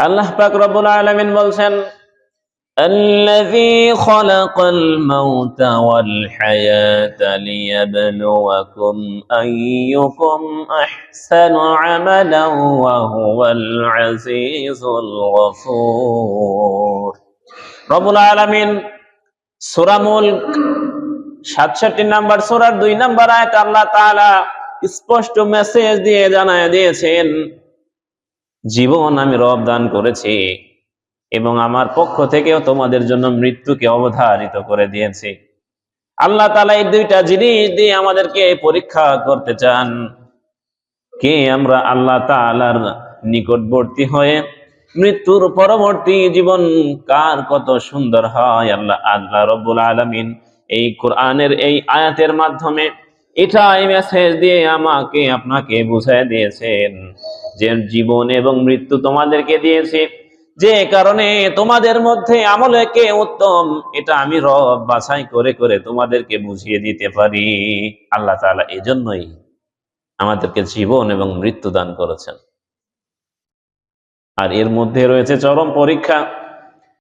আল্লাহ পাক রব্বুল আলামিন বলছেন, الذي خلق الموت والحياة ليبلوكم أيكم أحسن عملا وهو العزيز الغفور। রব্বুল আলামিন সূরা মুলক 67 নম্বর সূরার 2 নম্বর আয়াতে আল্লাহ তাআলা স্পষ্ট মেসেজ দিয়ে জানায় দিয়েছেন, জীবন আমি রব দান করেছি এবং আমার পক্ষ থেকেও তোমাদের জন্য মৃত্যুকে অবধারিত করে দিয়েছি। আল্লাহ তাআলা এই দুইটা জিনিস দিয়ে আমাদেরকে পরীক্ষা করতে চান, কে আমরা আল্লাহ তাআলার নিকটবর্তী হয়ে মৃত্যুর পরবর্তী জীবন কার কত সুন্দর হয়। আল্লাহ রব্বুল আলামিন এই কোরআনের এই আয়াতের মাধ্যমে এটাই মেসেজ দিয়ে আমাকে আপনাকে বুঝায় দিয়েছেন যে জীবন এবং মৃত্যু তোমাদেরকে দিয়েছি যে কারণে তোমাদের মধ্যে আমলে কে উত্তম এটা আমি রব বাছাই করে করে তোমাদেরকে বুঝিয়ে দিতে পারি। আল্লাহ তাআলা এজন্যই আমাদেরকে জীবন এবং মৃত্যু দান করেছেন। আর এর মধ্যে রয়েছে চরম পরীক্ষা।